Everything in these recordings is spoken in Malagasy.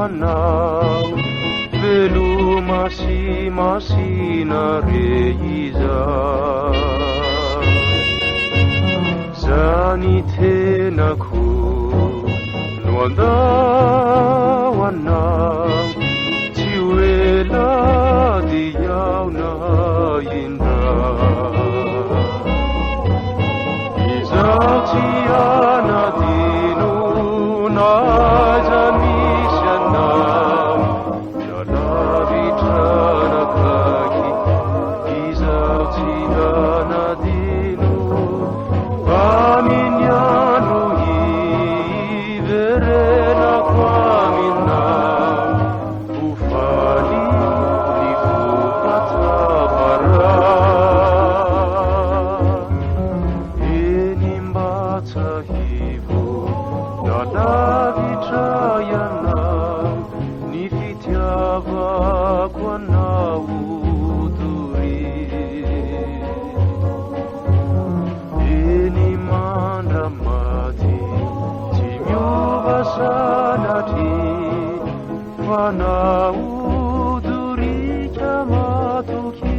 wanau Velu masina reiza Zani tenaku Nuanda wanau Tiwela diyaw na inda Izaw tiyana dinu na jamisyanam Lalabitana kaki Izaw tiyana dinu Paminyanu iverena kwaminam Ufali lifupata para Inimbata hivu Nalavitrayana Nifitiava kwana uduri Inimanda mati Timyuvasanati Kwana uduri kamatuki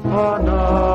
Sana